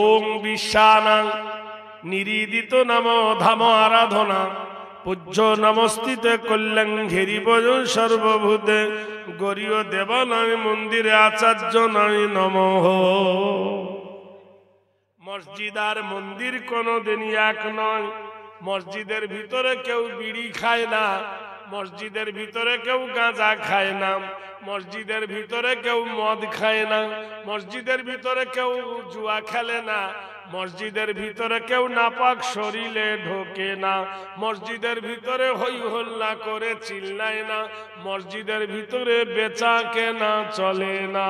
ওং বিশ্বানাং নিরিদিত নাম ধাম আরাধনা পূজ্য নমস্তিতে কল্যাণ ঘেরিব সর্বভূতে গরীয় দেবানায় মন্দিরে আচার্য নয় নমঃ। মসজিদ আর মন্দির কোনদিনই এক নয়। মসজিদের ভিতরে কেউ বিড়ি খায় না, মসজিদের ভিতরে কেউ গাঁজা খায় না, মসজিদের ভিতরে কেউ মদ খায় না, মসজিদের ভিতরে কেউ জুয়া খেলে না, মসজিদের ভিতরে কেউ নাপাক শরীরে ঢোকে না, মসজিদের ভিতরে হই হল্লা করে চিল্লায় না, মসজিদের ভিতরে বেচা কেনা চলে না।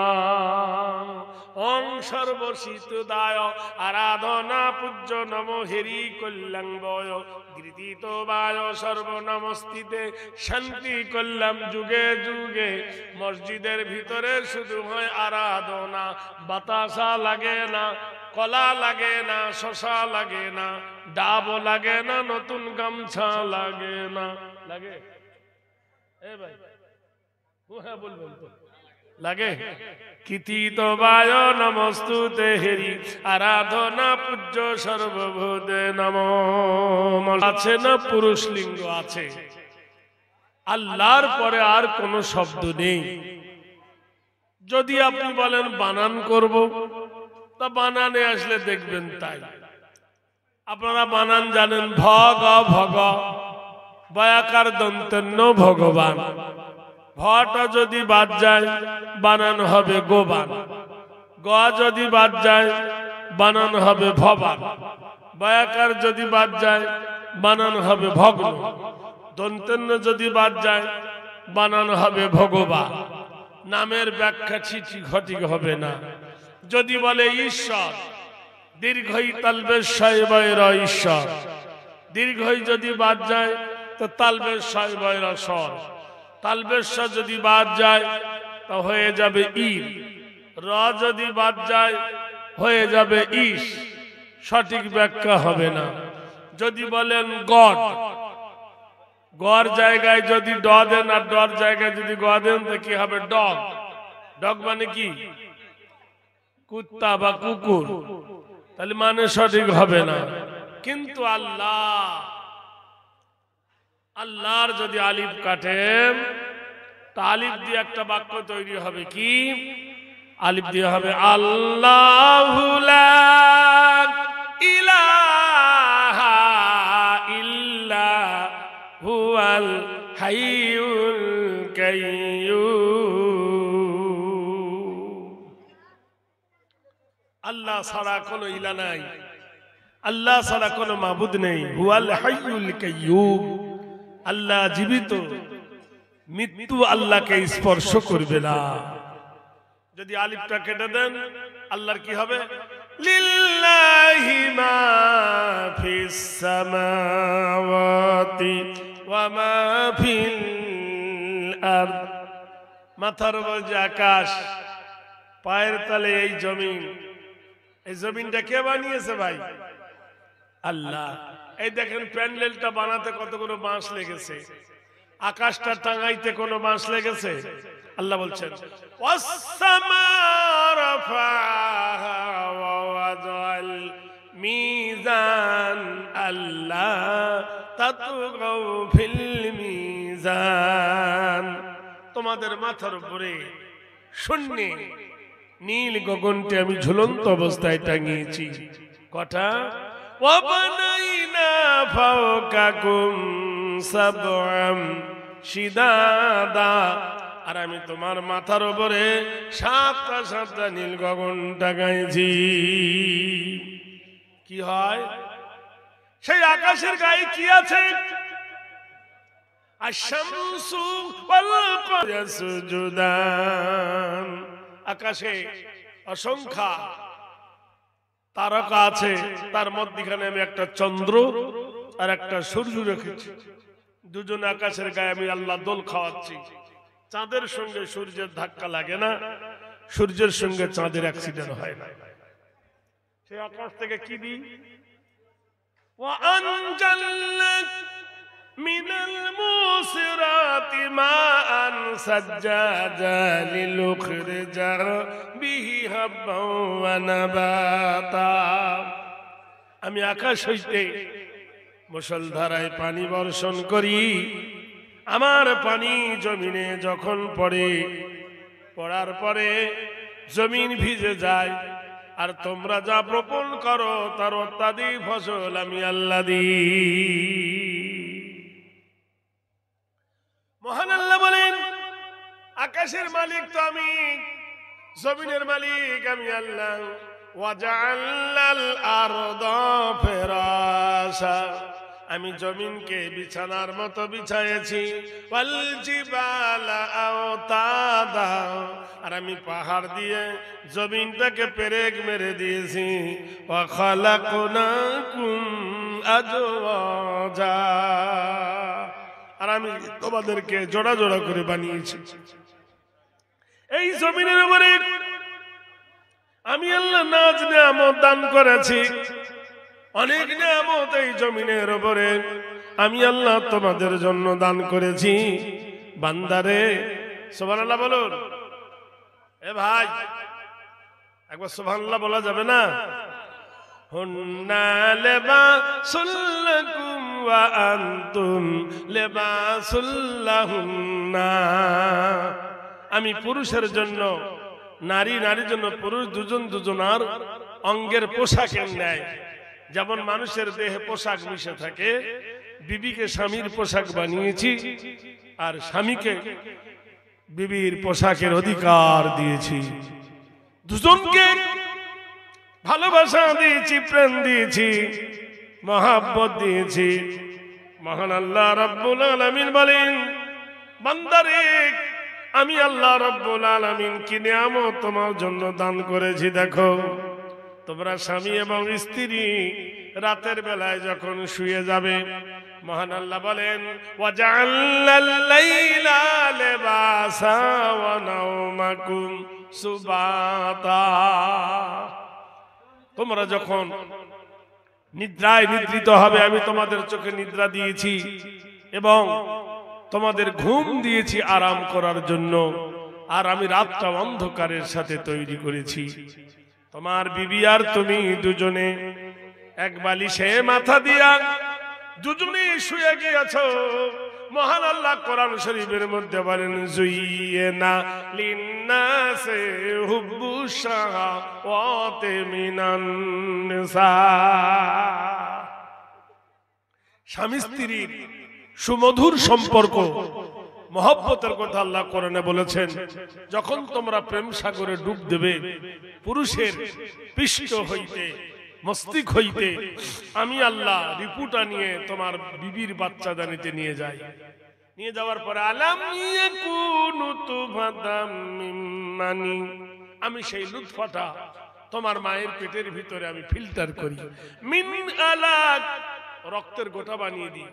ওং সর্বশীতদায় আরাধনা পূজ্য নম হেরি কল্যাণ বয় গৃহীত বায় সর্বনমস্তিতে শান্তি কল্যাণ যুগে যুগে। মসজিদের ভিতরে শুধু হয় আরাধনা, বাতাসা লাগে না, কলা লাগে না, শশা লাগে না, ডাব লাগে না, নতুন গামছা লাগে না। লাগে এ ভাই হ্যাঁ বলবেন তো লাগে। কৃতিত বায় নমস্তুতে হেরি আরাধনা পূজ্য সর্বভূতে নমঃ। আছে না পুরুষ লিঙ্গ আছে, আল্লাহর পরে আর কোন শব্দ নেই। যদি আপনি বলেন বানান করব, তা বানানে আসলে দেখবেন তাই। আপনারা বানান জানেন, ভগ ভগ বয়াকার দন্তন্য ভগবান। ভটা যদি বাদ যায় বানান হবে গোবান, গ যদি বাদ যায় বানান হবে ভবান, বয়াকার যদি বাদ যায় বানান হবে ভগ্ন, দন্তন্য যদি বাদ যায় বানান হবে ভগবান। নামের ব্যাখ্যা ছিটি ঘটিক হবে না। যদি বলে ঈশ্বর, দীর্ঘই তালবেশয় বৈর ঈশ্বর, দীর্ঘই যদি বাদ যায় তো তালবেশয় বৈর স্বর, তালবেশ যদি বাদ যায় তা হয়ে যাবে ঈর, র যদি বাদ যায় হয়ে যাবে ইস, সঠিক ব্যাখ্যা হবে না। যদি বলেন গড, গড় জায়গায় যদি ড দেন আর ডর জায়গায় যদি গ দেন তো কি হবে ডগ। ডগ মানে কি কুত্তা বা কুকুর, তাহলে মানে সঠিক হবে না। কিন্তু আল্লাহ, আল্লাহর যদি আলিফ কাটেন তা আলিফ দিয়ে একটা বাক্য তৈরি হবে। কি আলিফ দিয়ে হবে আল্লাহু লা ইলাহা ইল্লা হুয়াল হাইয়ুল কাইয়্যুম। আল্লাহ ছাড়া কোনো ইলা নাই, আল্লাহ ছাড়া কোনো মাবুদ নেই। হুয়াল হাইয়ুল কাইয়্যুম, আল্লাহ জীবিত, মৃত্যু আল্লাহকে স্পর্শ করবে না। যদি আলিফটা কেটে দেন আল্লাহর কি হবে লিল্লাহি মা ফিস সামাওয়াতি ওয়া মা ফিল আরদ। মাথার উপর যে আকাশ, পায়ের তলে এই জমিন, এই জমিনটা কে বানিয়েছে ভাই? আল্লাহ। এই দেখেন প্যান্ডেলটা বানাতে কতগুলো বাঁশ লেগেছে, আকাশটা টাঙাইতে কোনো বাঁশ লেগেছে? আল্লাহ বলছেন মিজান আল্লাহ তাতগাউ ফিল মিজান। তোমাদের মাথার উপরে শূন্য নীল গগনটি আমি ঝুলন্ত অবস্থায় টাঙিয়েছি। কটা? ওয়াবানাইনা ফাওকাকুম সাবআম শিদাদা। আর আমি তোমার মাথার উপরে সাতটা সাতটা নীল গগন টাঙাইছি। কি হয়? সেই আকাশের গায়ে কি আছে? আশ-শামসু ওয়াল কমারু ইয়াসজুদান। আকাশে অসংখ্য তারকা আছে, তার মধ্যখানে আমি একটা চন্দ্র আর একটা সূর্য রেখেছি। দুজন আকাশের গায়ে আমি আল্লাহ দোল খাওয়াচ্ছি। চাঁদের সঙ্গে সূর্যের ধাক্কা লাগে না, সূর্যের সঙ্গে চাঁদের অ্যাক্সিডেন্ট হয় না। সেই আকাশ থেকে কি দিই? ওয়া আনজালনা মিনাল মুসরাতি মাআন সাজ্জাজা লিনুখরিজা বিহি হাব্বান ওয়া নাবাতা। আমি আকাশ হইতে মুষলধারায় পানি বর্ষণ করি, আমার পানি জমিনে যখন পড়ে, পড়ার পরে জমিন ভিজে যায়, আর তোমরা যা বপন করো তার অত্যাধিক ফসল আমি আল্লাহ দিই। মহান আল্লাহ বলেন, আকাশের মালিক তো আমি, জমিনের মালিক আমি আল্লাহ। ওয়াজআলাল আরদা ফিরাশা, আমি জমিনকে বিছানার মতো বিছায়েছি। ওয়াল জিবালা আওতাদা, আর আমি পাহাড় দিয়ে জমিনটাকে পেরেক মেরে দিয়েছি। ওয়া খালাকনাকুম আজওয়াজা, আর আমি তোমাদেরকে জোড়া জোড়া করে বানিয়েছি। এই জমিনের উপরে আমি আল্লাহ নাজ নিয়ামত দান করেছি, অনেক নিয়ামত এই জমিনের উপরে আমি আল্লাহ তোমাদের জন্য দান করেছি। বান্দারে সুবহানাল্লাহ বলুন। এ ভাই, একবার সুবহানাল্লাহ বলা যাবে না? হুন্না লিবাসুল লাকুম ওয়া আনতুম লিবাসুল লাহুন্না, আমি পুরুষের জন্য নারী, নারীর জন্য পুরুষ, দুজন দুজনার অঙ্গের পোশাকের ন্যায়। যেমন মানুষের দেহে পোশাক মিশে থাকে, বিবিকে স্বামীর পোশাক বানিয়েছি, আর স্বামীকে বিবির পোশাকের অধিকার দিয়েছি। দুজনকে ভালোবাসা দিয়েছি, প্রেম দিয়েছি, মহাব্বত দিয়েছি। মহান আল্লাহ রাব্বুল আলামিন বলেন, বান্দারে আমি আল্লাহ রাব্বুল আলামিন কি নিয়ামত তোমার জন্য দান করেছি দেখো। তোমরা স্বামী এবং স্ত্রী রাতের বেলায় যখন শুয়ে যাবে, মহান আল্লাহ বলেন, ওয়াজআলাল লাইলা লিবাসা ওয়া নাওমাকুম সুবাতা, তোমরা যখন নিদ্রায় নিদ্রিত হবে আমি তোমাদের চোখে নিদ্রা দিয়েছি এবং তোমাদের ঘুম দিয়েছি আরাম করার জন্য, আর আমি রাতটা অন্ধকারের সাথে তৈরি করেছি। তোমার বিবি আর তুমি দুজনে এক বালিশে মাথা দিয়া দুজনে শুয়ে গিয়েছো। মহান আল্লাহ কোরআন শরীফের মধ্যে বলেন, যুইয়িনা লিন্নাসি হুব্বুশ শাহাওয়াতি মিনান নিসা, স্বামী স্ত্রীর সুমধুর সম্পর্ক, মহব্বতের কথা আল্লাহ কোরআনে বলেছেন। যখন তোমরা প্রেম সাগরে ডুব দেবে, পুরুষের পৃষ্ঠ হইতে, মস্তিষ্ক হইতে আমি আল্লাহ রিপুটা নিয়ে তোমার বিবির বাচ্চা দানিতে নিয়ে যাই। নিয়ে যাওয়ার পরে আলাম ইয়াকুনু তুফাতাম মিন মানি, আমি সেই লুৎফাটা তোমার মায়ের পেটের ভিতরে আমি ফিল্টার করি। মিন আলাক, রক্তের গোটা বানিয়ে দিই।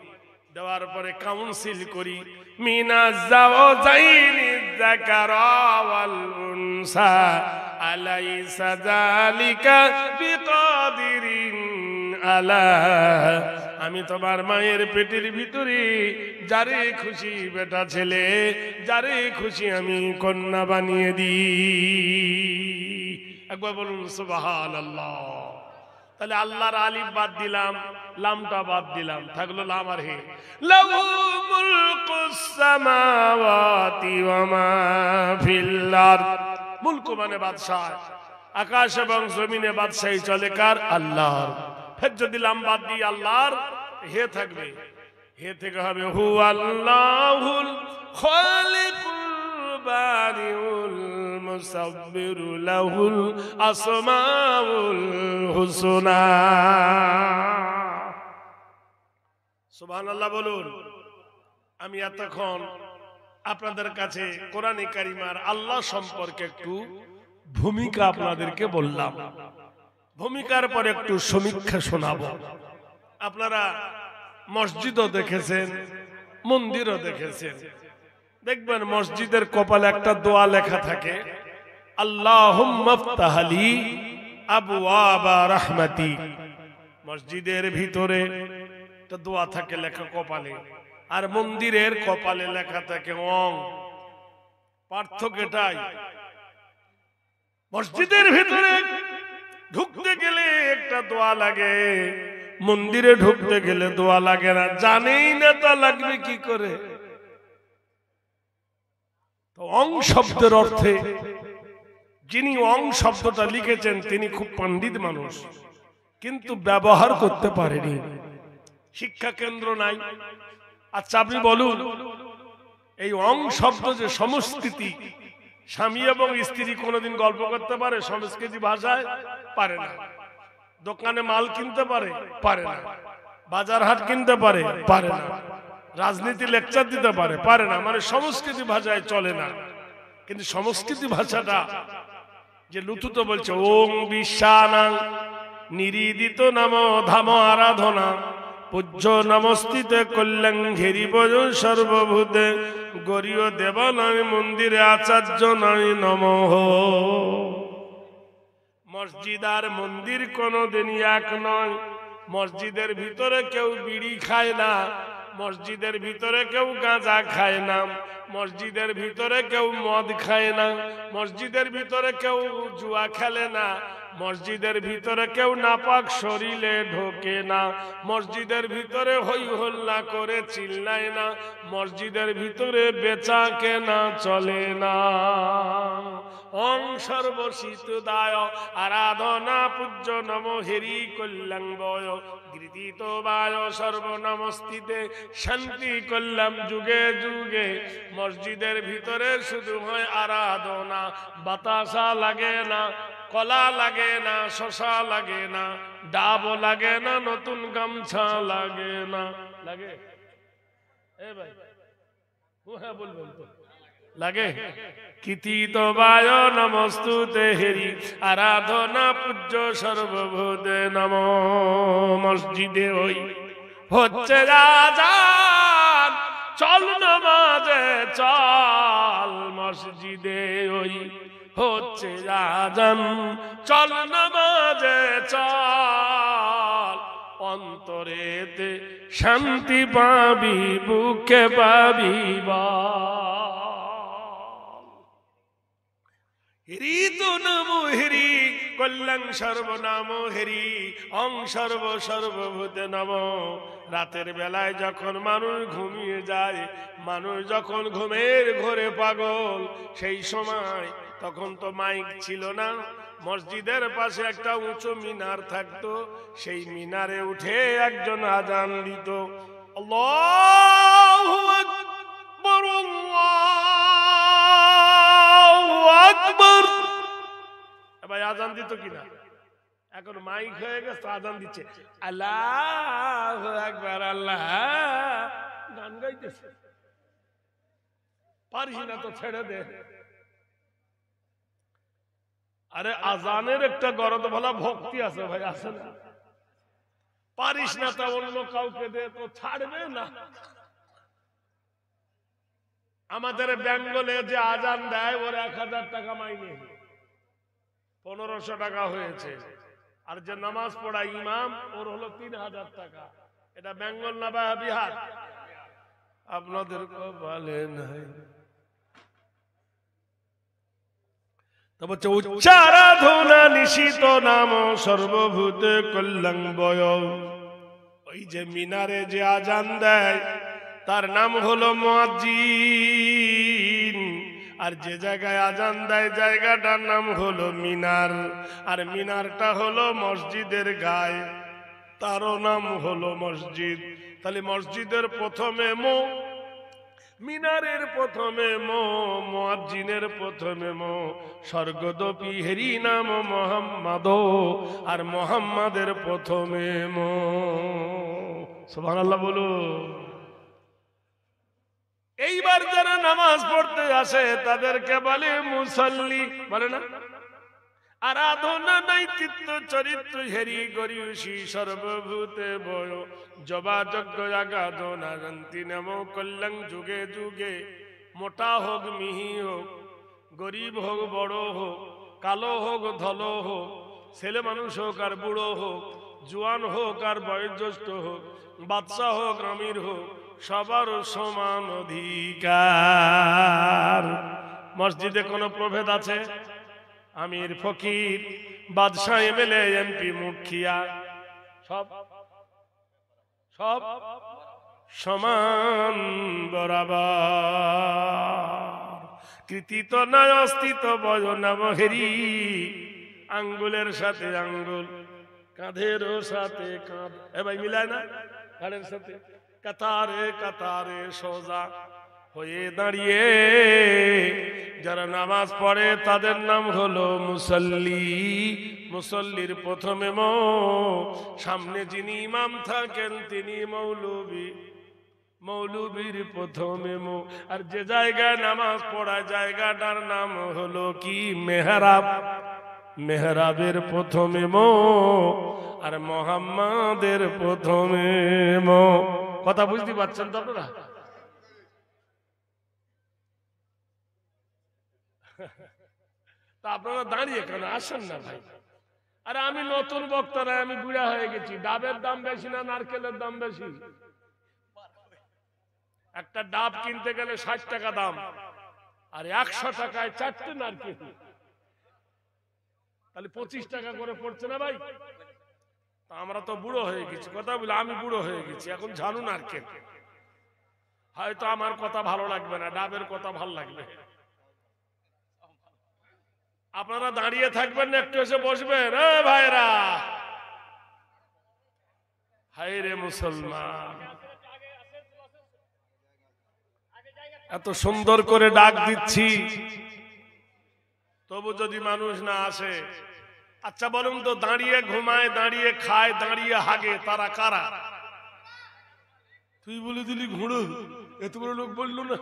দেওয়ার পরে কাউন্সিল করি, মিনাজ জাওজাইনি যাকারা ওয়াল উনসা আলাইসা যালিকা বিকাদিরিন আলা, আমি তোমার মায়ের পেটের ভিতরে যারে খুশি বেটা ছেলে, যারে খুশি আমি কন্যা বানিয়ে দিই। একবার বলুন সুবহানাল্লাহ। তাহলে আল্লাহর আলিফ বাদ দিলাম, লামটা বাদ দিলাম, থাকলো লাম আর হে। লাহু মুলকুস সামাওয়াতি ওয়া মা ফিল আরদ, মুলক মানে বাদশাহ, আকাশ এবং জমিনে বাদশাহী চলে কার? আল্লাহর। ফের যদি লাম বাদ দিই আল্লাহর, হে থাকবে, হে থেকে হবে হু আল্লাহুল খালিকুল বারিউল মুসাব্বিরু লাহুল আসমাউল হুসনা। সুবহানাল্লাহ বলুন। আমি এতক্ষণ আপনাদের কাছে কোরআনে কারিমার আল্লাহ সম্পর্কে একটু ভূমিকা আপনাদেরকে বললাম। ভূমিকার পর একটু সমীক্ষা শোনাবো। আপনারা মসজিদও দেখেছেন, মন্দিরও দেখেছেন। দেখবেন মসজিদের কপালে একটা দোয়া লেখা থাকে, আল্লাহুম্মা ফতাহলি আবওয়াবা রাহমাতি। মসজিদের ভিতরে একটা দোয়া থাকে লেখা কপালে, আর মন্দিরের কপালে লেখা থাকে অং। পার্থক্য এটাই। মসজিদের ভিতরে ঢুকতে গেলে একটা দোয়া লাগে, মন্দিরে ঢুকতে গেলে দোয়া লাগে না। জানেই না তা লাগবে কি করে। তো অং শব্দের অর্থে যিনি অং শব্দটা লিখেছেন তিনি খুব পণ্ডিত মানুষ, কিন্তু ব্যবহার করতে পারেনি। শিক্ষা কেন্দ্র নাই। আচ্ছা আপনি বলুন, এই অং শব্দ যে সংস্কৃতি, স্বামী এবং স্ত্রী কোনোদিন গল্প করতে পারে সংস্কৃতি ভাষায়? পারে না। দোকানে মাল কিনতে পারে? পারে না। বাজার হাট কিনতে পারে? পারে না। রাজনীতি লেকচার দিতে পারে? পারে না। মানে সংস্কৃতি ভাষায় চলে না। কিন্তু সংস্কৃতি ভাষাটা যে লুতুতো বলছে ওং বিশ্বানাং নিরিদিত নাম ধাম আরাধনা পূজ্য নমস্তিতে কল্যাণ ঘেরি বজ সর্বভূতে গরিয় দেব নয় মন্দিরে আচার্য নয় নমঃ। মসজিদ আর মন্দির কোনদিনই এক নয়। মসজিদের ভিতরে কেউ বিড়ি খায় না, মসজিদের ভিতরে কেউ গাঁজা খায় না, মসজিদের ভিতরে কেউ মদ খায় না, মসজিদের ভিতরে কেউ জুয়া খেলে না, মসজিদের ভিতরে কেউ নাপাক শরীরে ঢোকে না, মসজিদের ভিতরে হই হল্লা করে চিল্লায় না, মসজিদের ভিতরে বেচা কেনা চলে না। ওং সর্বশীতদায় আরাধনা পূজ্য নম হেরি কল্যাণ বয় গৃহীত বায় সর্বনমস্তিতে শান্তি কল্যাণ যুগে যুগে। মসজিদের ভিতরে শুধু হয় আরাধনা, বাতাসা লাগে না, কলা লাগে না, শশা লাগে না, ডাব লাগে না, নতুন গামছা লাগে না। লাগে? এ ভাই হ্যাঁ বলবেন তো লাগে? কৃতিত বায় নমস্তুতে হেরি আরাধনা পূজ্য সর্বভূতে নম। মসজিদে ওই হচ্ছে আযান, চল নামাজে চল। মসজিদে ওই হচ্ছে আযান, চল নামাজে চল। অন্তরেতে শান্তি পাবি, বুকে পাবি হেরি তো নাম হেরি কল্যাণ সর্বনাম হেরি অং সর্ব সর্বভূতে নম। রাতের বেলায় যখন মানুষ ঘুমিয়ে যায়, মানুষ যখন ঘুমের ঘোরে পাগল, সেই সময় তখন তো মাইক ছিল না। মসজিদের পাশে একটা উঁচু মিনার থাকতো, সেই মিনারে উঠে একজন আযান দিত। আল্লাহু আকবার, আল্লাহু আকবার। ভাই আযান দিত কিনা? এখন মাইক হয়ে গেছে, আযান দিচ্ছে আল্লাহু আকবার, আল্লাহ। গান গাইতেছে, পারিস না তো ছেড়ে দে। আরে আযানের একটা গরদ ভলা ভক্তি আছে ভাই, আছে না? পারিস না তা অন্য কাউকে দে, তো ছাড়বে না। আমাদের বেঙ্গলে যে আযান দেয় ওর 1000 টাকা মাইনে, 1500 টাকা হয়েছে। আর যে নামাজ পড়ায় ইমাম ওর হলো 3000 টাকা। এটা বেঙ্গল না বা বিহার? আপনাদের কপালে নাই। উচ্চারাধনা নিশিত নাম সর্বভূতে কল্যাণ বয়। ওই যে মিনারে যে আযান দেয় তার নাম হলো মুয়াজ্জিন। আর যে জায়গায় আযান দেয় জায়গাটার নাম হলো মিনার। আর মিনারটা হলো মসজিদের গায়ে, তারও নাম হলো মসজিদ। তাহলে মসজিদের প্রথমে মো, মিনারের প্রথমে মো, মুয়াজ্জিনের প্রথমে মো। স্বর্গদপি হেরি নাম মোহাম্মদ, আর মোহাম্মদের প্রথমে মো। সুবহানাল্লাহ বলো। এইবার যারা নামাজ পড়তে আসে তাদেরকে বলে মুসল্লি, বলে না? আরাধনা নৈতিত্য চরিত্র হেরি গরিয়সী সর্বভূতে বয় জবা যজ্ঞ আগাধনা শান্তি নাম কল্যাণ যুগে যুগে। মোটা হোক মিহি হোক, গরিব হোক বড় হোক, কালো হোক ধলো হোক, ছেলে মানুষ হোক আর বুড়ো হোক, জোয়ান হোক আর বয়োজ্যেষ্ঠ হোক, বাদশা হোক আমির হোক, সবার সমান অধিকার। মসজিদে কোনো প্রভেদ আছে? আমির, ফকির, বাদশাহ, এমএলএ, এমপি, মুখিয়া সব সব সমান বরাবর। কৃতিত নয় অস্তিত্ব বয় না বহেরি, আঙ্গুলের সাথে আঙ্গুল, কাঁধেরও সাথে কাঁধ, এ ভাই মিলায় না? কাঁধের সাথে কাতারে কাতারে সোজা হয়ে দাঁড়িয়ে যারা নামাজ পড়ে তাদের নাম হলো মুসল্লি। মুসল্লির প্রথমে সামনে যিনি ইমাম থাকেন তিনি মৌলবী, মৌলবীর প্রথমে আর যে জায়গায় নামাজ পড়ায় জায়গাটার নাম হলো কি? মেহরাব। মেহরাবের প্রথমে আর মোহাম্মদের প্রথমে কথা বুঝতে পারছেন তো আপনারা? তা আপনারা দাঁড়িয়ে কেন আসেন না ভাই? আরে আমি নতুন বক্তা না, আমি বুড়া হয়ে গেছি। ডাবের দাম বেশি না নারকেলের দাম বেশি? একটা ডাব কিনতে গেলে 60 টাকা দাম, আর 100 টাকায় 4টে নারকেল, তাহলে 25 টাকা করে পড়ছে না ভাই? তা আমরা তো বুড়ো হয়ে গেছি, কথা বলে আমি বুড়ো হয়ে গেছি, এখন ঝানু নারকেল। হয়তো আমার কথা ভালো লাগবে না, ডাবের কথা ভালো লাগবে। আপনারা দাঁড়িয়ে থাকবেন না, একটু এসে বসবেন। ভাইরা, হায় রে মুসলমান, এত সুন্দর করে ডাক দিচ্ছি তবু যদি মানুষ না আসে। আচ্ছা বলুন তো, দাঁড়িয়ে ঘুমায়, দাঁড়িয়ে খায়, দাঁড়িয়ে হাগে, তারা কারা? তুই বলে দিলি ঘুরো, এত বড় লোক বলল না।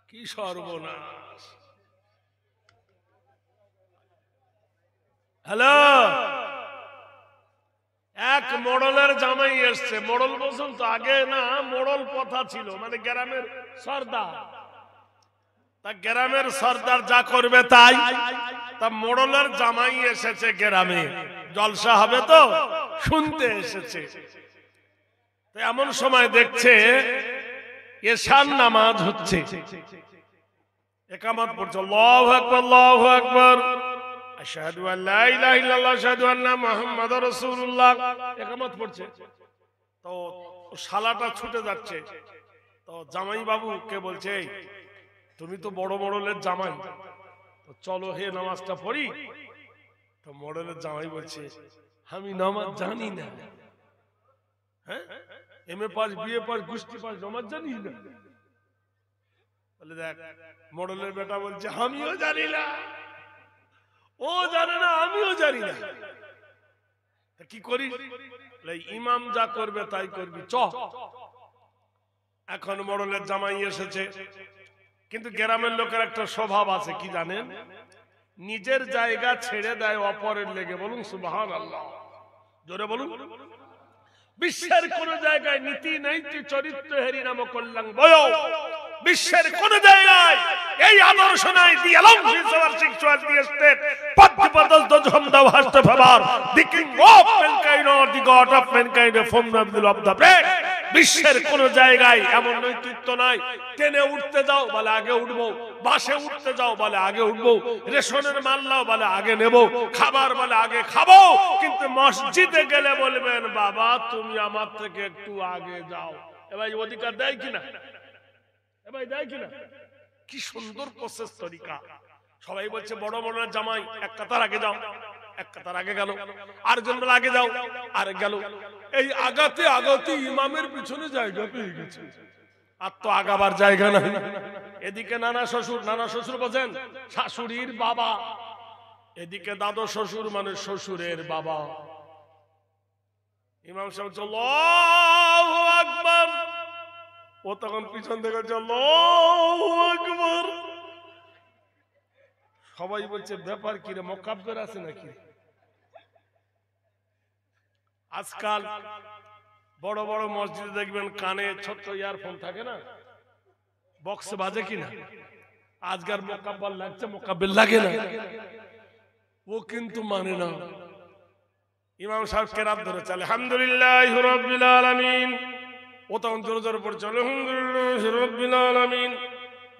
কি সর্বনাশ! হ্যালো, এক মোড়লের জামাই এসছে। মোড়ল বলছেন তো, আগে না মোড়ল কথা ছিল, মানে গ্রামের সর্দার। তা গ্রামের সর্দার যা করবে তাই। তা মোড়লের জামাই এসেছে গ্রামে, জলসা হবে তো শুনতে এসেছে। এমন সময় দেখছে এশার নামাজ হচ্ছে, একামত পড়ছে, আল্লাহু আকবার, আল্লাহু আকবার, আশহাদু আল্লা ইলাহা ইল্লাল্লাহ, আশহাদু আন্না মুহাম্মাদুর রাসূলুল্লাহ, একামত পড়ছে। তো শালাটা ছুটে যাচ্ছে, তো জামাই বাবু কে বলছে, তুমি তো বড় মোড়লের জামাই, তো চলো হে নামাজটা পড়ি। তো মোড়লের জামাই বলছে, আমি নামাজ জানি না। হ্যাঁ, এমএ পাস, বিএ পাস, গুষ্টি পাস, নামাজ জানি না? বলে দেখ, মোড়লের বেটা বলছে আমিও জানি না। ও জানে না, আমিও জানি না। কি করি? ইমাম যা করবে তাই করবি, চ। এখন মোড়লের জামাই এসেছে, কিন্তু গ্রামের লোকের একটা স্বভাব আছে, কি জানেন? নিজের জায়গা ছেড়ে দেয় অপরের লেগে। বলুন সুবহানাল্লাহ, জোরে বলুন। বিশ্বের কোন জায়গায় নীতি নৈতি চরিত্র হেরি নাম কল্যাণ বয়, বিশ্বের কোন জায়গায় এই আদর্শ নাই। দি alone is our sexuality state, but the brothers those whom thou hast favored, the king of mankind or the god of mankind, from the middle of the bread। বিশ্বের কোন জায়গায় এমন নৈতিত্ব নাই। ট্রেনে উঠতে যাও বলে আগে উঠবো, বাসে উঠতে যাও বলে আগে উঠবো, রেশনের মাল নাও বলে আগে নেব, খাবার বলে আগে খাবো। কিন্তু মসজিদে গেলে বলবেন বাবা তুমি আমার থেকে একটু আগে যাও। এ ভাই অধিকার দেয় কিনা? এ ভাই দেয় কিনা? কি সুন্দর প্রসেস তরিকা। সবাই বলছে বড় বড় জামাই এক কাতার আগে যাও, এক কাতার আগে গেল, আরেকজন বলে আগে যাও, আরে গেল। এই আগাতে আগাতে ইমামের পিছনে জায়গা পেয়ে গেছে, আর তো আগাবার জায়গা নাই। এদিকে নানা শ্বশুর, নানা শ্বশুর বোঝেন শাশুড়ির বাবা, এদিকে দাদু শ্বশুর মানে শ্বশুরের বাবা। ইমাম সাহেব আল্লাহু আকবার, ও তখন পিছন থেকে আল্লাহু আকবার। সবাই বলছে ব্যাপার কি রে, মোকাব্বের আছে নাকি? আজকাল বড় বড় মসজিদে দেখবেন কানে ছোট্ট ইয়ারফোন থাকে না, বক্স বাজে কিনা? আজকাল মোকাব্বার লাগছে, মোকাব্বের লাগে না। ও কিন্তু মানে না, ইমাম সাহেব কেরাত ধরে চলে আলহামদুলিল্লাহি রাব্বিল আলামিন, ও তখন জোরে জোরে পড়ে চলে আলহামদুলিল্লাহি রাব্বিল আলামিন।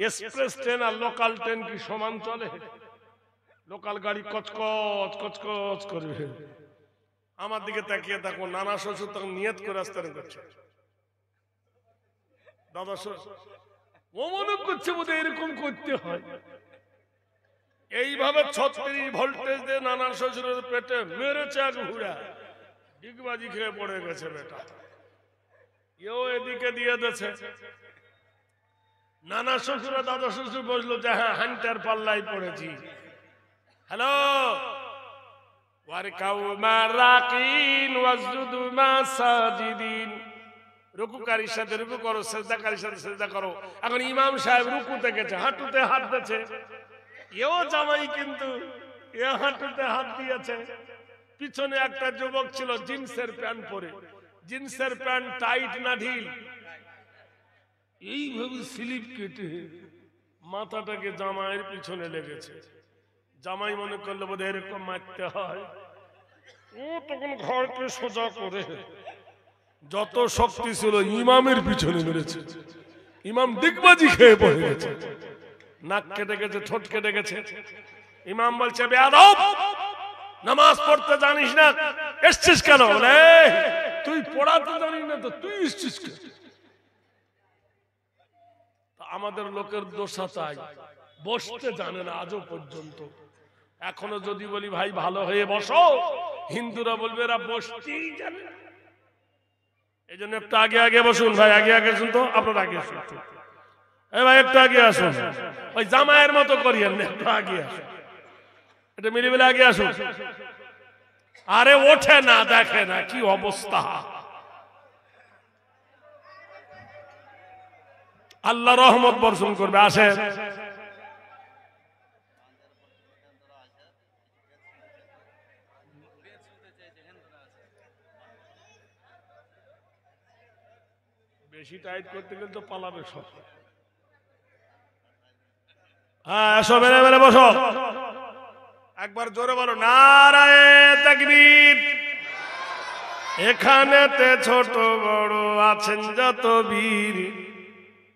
এক্সপ্রেস ট্রেন আর লোকাল ট্রেন কি সমান চলে? লোকাল গাড়ি কচকচ কচকচ করবে। আমার দিকে তাকিয়ে থাকো, নানা শ্বশুর তখন নিয়ত করে আসতে করছে, দাদা শ্বশুর ও মনে করছে বোধ এরকম করতে হয়। এইভাবে 36 ভোল্টেজ দিয়ে নানা শ্বশুরের পেটে মেরেছে এক ঘুরা, ডিগবাজি খেয়ে পড়ে গেছে বেটা। এও এদিকে দিয়ে দিয়েছে। নানা শ্বশুর দাদা শ্বশুর বসলো যে হ্যাঁ হান্টার পাল্লাই পড়েছি। হ্যালো, ওয়ারকাউ মা রাকিন ওয়াসজুদু মা সাজিদিন, রুকুকারীর সাথে রুকু করো, সিজদাকারীর সাথে সিজদা করো। এখন ইমাম সাহেব রুকুতে গেছে, হাঁটুতে হাত দিয়েছে, এও জামাই কিন্তু এ হাঁটুতে হাত দিয়েছে। পিছনে একটা যুবক ছিল জিন্সের প্যান্ট পরে, জিন্সের প্যান্ট টাইট না ঢিল, এইভাবে স্লিপ কেটে মাথাটাকে জামাইয়ের পিছনে লেগেছে। জামাই মনে করলো বোধ এরকম মারতে হয়, ও তখন ঘরকে সোজা করে যত শক্তি ছিল ইমামের পিছনে মেরেছে। ইমাম ডিগবাজি খেয়ে পড়ে গেছে, নাক কেটে গেছে, ঠোঁট কেটে গেছে। ইমাম বলছে বেয়াদব, নামাজ পড়তে জানিস না, এসছিস কেন? বলে তুই পড়াতে জানিস না তো তুই এসছিস কেন? আমাদের লোকের দোষা তাই, বসতে জানে না আজও পর্যন্ত। এখনো যদি বলি ভাই ভালো হয়ে বসো, হিন্দুরা বলবে এরা বসতেই জানে না। এই জন্য একটু আগে আগে বসুন ভাই, আগে আগে শুন তো, আপনারা আগে আসুন। এই ভাই একটু আগে আসুন, ওই জামাইয়ের মতো করিয়েন না, একটু আগে আসুন, এটা মিলিমিলে আগে আসুন। আরে ওঠে না, দেখে না কি অবস্থা। আল্লাহ রহমত বর্ষণ করবে, আসে। বেশি টাইট করতে গেলে তো পালাবে সব। হ্যাঁ এসো, মেরে মেরে বসো, একবার জোরে বলো নারায়ে তাকবীর। এখানেতে ছোট বড় আছেন যত বীর,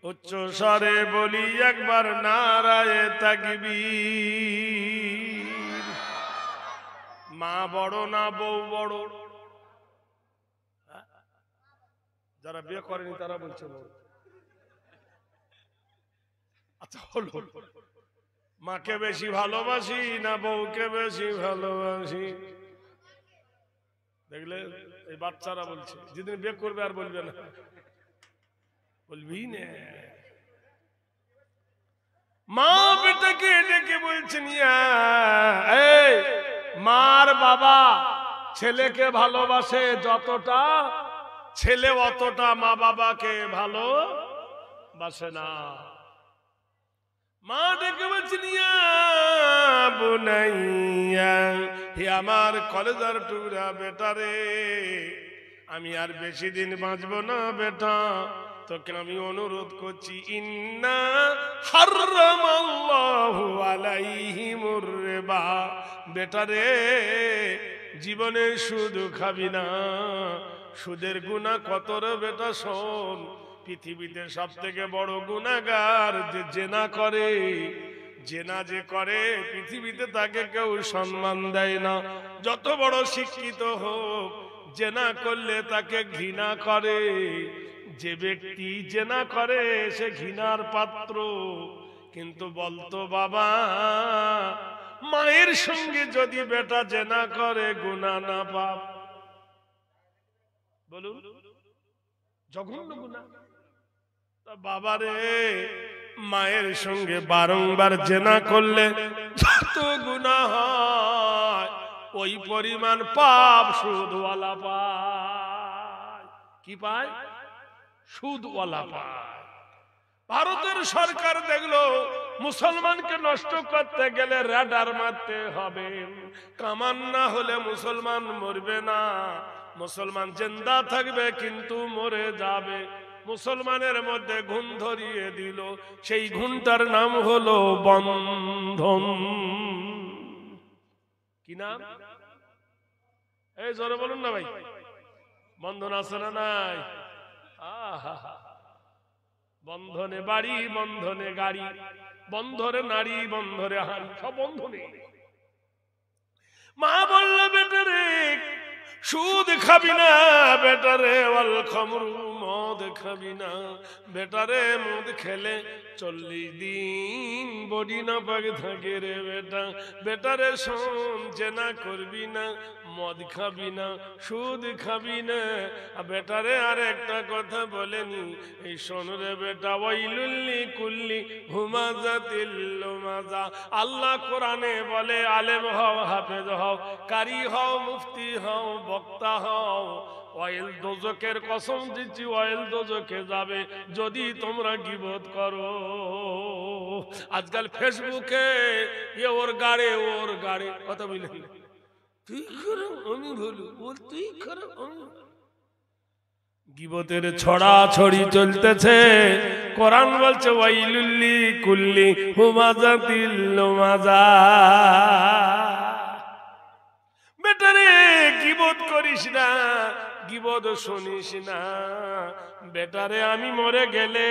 উচ্চ স্বরে বলি একবার নারায়ে তাকবীর। মা বড় না বউ বড়? যারা বিয়ে করেনি তারা বলছে বড়। আচ্ছা হলো, মাকে বেশি ভালোবাসি না বউকে বেশি ভালোবাসি? দেখলে এই বাচ্চারা বলছে, যেদিন বিয়ে করবে আর বলবে না, বলবি না। মা বেটাকে ডেকে বলছেন মার বাবা ছেলেকে ভালোবাসে যতটা, ছেলে অতটা মা বাবাকে ভালোবাসে না। মা ডেকে বলছেন বুনাইয়া, হে আমার কলেজার টুকরা বেটা রে, আমি আর বেশি দিন বাঁচবো না বেটা, তোকে আমি অনুরোধ করছি, ইন্না হারামাল্লাহু আলাইহিমুর রিবা, বেটা রে জীবনে সুদ খাবি না। সুদের গুনাহ কত রে বেটা শোন, পৃথিবীতে সব থেকে বড় গুনাহগার যে জেনা করে, জেনা যে করে পৃথিবীতে তাকে কেউ সম্মান দেয় না। যত বড় শিক্ষিত হোক, জেনা করলে তাকে ঘৃণা করে। যে ব্যক্তি জেনা করে সে ঘৃণার পাত্র। কিন্তু বলতো বাবা, মায়ের সঙ্গে যদি বেটা জেনা করে গুনাহ না পাপ? বলুন, জঘন্য গুনাহ। বাবারে মায়ের সঙ্গে বারংবার জেনা করলে যত গুনাহ হয়, ওই পরিমাণ পাপ সুদওয়ালা পায়। কি পায়? সুদওয়ালা পায়। ভারতের সরকার দেখলো মুসলমানকে নষ্ট করতে গেলে রাডার মারতে হবে, কামান না হলে মুসলমান মরবে না। মুসলমান জিন্দা থাকবে কিন্তু মরে যাবে। মুসলমানের মধ্যে ঘুণ ধরিয়ে দিল, সেই ঘুণটার নাম হলো বন্ধন। কি নাম? এই জোরে বলুন না ভাই, বন্ধন আছে না নাই? আহা, বন্ধনে বাড়ি, বন্ধনে গাড়ি, বন্ধনে নারী, বন্ধনে হাড়ি, সব বন্ধনে। মা বললো বেটারে সুদ খাবি না, বেটারে ওয়াল খামরু, মদ খাবি না, বেটারে মদ খেলে 40 দিন বডি না পাক থাকে রে বেটা। বেটারে শোন, জেনা করবি না, মদ খাবি না, সুদ খাবি না। বেটারে আর একটা কথা বলেনি, এই শোন রে বেটা, ওয়াইলুল্লি কুল্লি হুমাজাতিল লুমাজা। আল্লাহ কোরআনে বলে আলেম হও, হাফেজ হও, কারি হও, মুফতি হও, বক্তা হও, ওয়াইল দোজকের কসম দিচ্ছি, ওয়াইল দোজকে যাবে যদি তোমরা গীবত করো। আজকাল ফেসবুকে ওর গাড়ে ওর গাড়ে কথা বলে, তুই খারাপ আমি ভালো, ওর তুই খারাপ আমি। গীবতের ছড়াছড়ি চলতেছে। কোরআন বলছে ওয়াইলুল্লি কুল্লি হুমাজাতিল লুমাজা। বেটারে গীবত করিস না, গীবত শুনিস না। বেটারে আমি মরে গেলে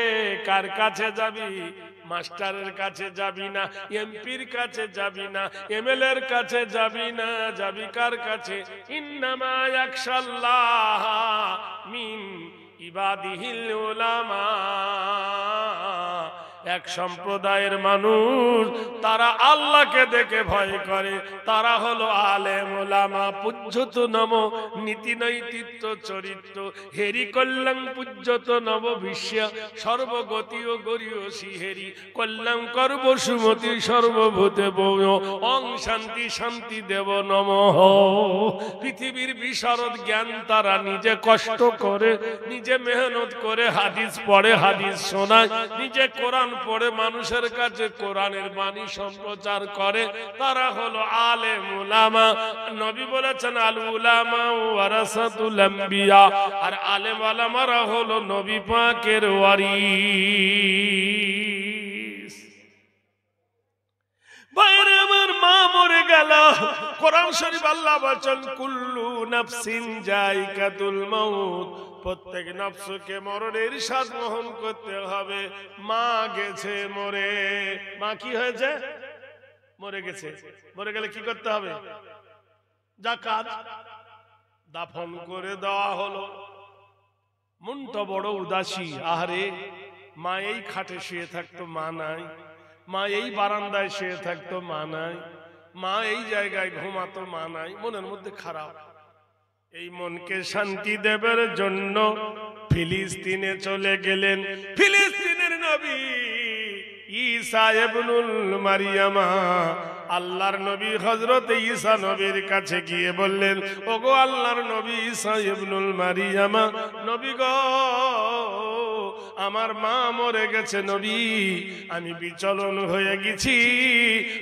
কার কাছে যাবি? মাস্টারের কাছে যাবি না, এমপির কাছে যাবি না, এমএলএর কাছে যাবি না, যাবি কার কাছে? ইন্নামা ইয়াখশাল্লাহ মিন ইবাদিহিল উলামা। এক সম্প্রদায়ের মানুষ, তারা আল্লাহকে দেখে ভয় করে, তারা হলো আলেম ওলামা। পূজ্যত নম নীতি নৈতিত্ব চরিত্র হেরি কল্যাণ পূজ্যত নব বিশ্ব সর্বগতি ও গরীয় শিহেরি কল্যাণ করব সুমতি সর্বভূতে বয় অং শান্তি শান্তি দেব নমঃ। পৃথিবীর বিশারদ জ্ঞান তারা নিজে কষ্ট করে, নিজে মেহনত করে হাদিস পড়ে, হাদিস শোনায়, নিজে কোরআন পড়ে মানুষের কাছে কোরআনের বাণী সম্প্রচার করে, তারা হলো আলেম উলামা। নবী বলেছেন আল উলামা ওয়ারাসাতুল আম্বিয়া, আর আলেম উলামারা হলো নবী পাকের ওয়ারিস। বাইরে আমার মা মরে গেল, কোরআন শরীফ আল্লাহ বলেন কুল্লু নাফসিন যায়কাতুল মাউত, প্রত্যেক নফসকে মরণের স্বাদ গ্রহণ করতে হবে। মা গেছে মরে, মা কি হয়েছে? মরে গেছে। মরে গেলে কি করতে হবে? যাকাত দাফন করে দেওয়া হলো। মনটা বড় উদাসী। আহারে, মা এই খাটে শুয়ে থাকতো, মা নাই। মা এই বারান্দায় শুয়ে থাকতো, মা নাই। মা এই জায়গায় ঘুমাতো, মা নাই। মনের মধ্যে খারাপ। এই মনকে শান্তি দেবার জন্য ফিলিস্তিনে চলে গেলেন। ফিলিস্তিনের নবী ঈসা ইবনুল মারিয়ামা, আল্লাহর নবী হযরত ঈসা নবীর কাছে গিয়ে বললেন, ওগো আল্লাহর নবী ঈসা ইবনুল মারিয়ামা, নবী গো, আমার মা মরে গেছে নবী, আমি বিচলন হয়ে গেছি,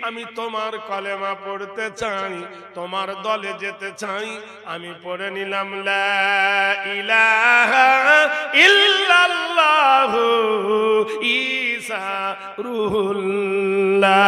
আমি তোমার কলেমা পড়তে চাই, তোমার দলে যেতে চাই। আমি পড়ে নিলাম লা ইলাহা ইল্লাল্লাহু ঈসা রুহুল্লাহ।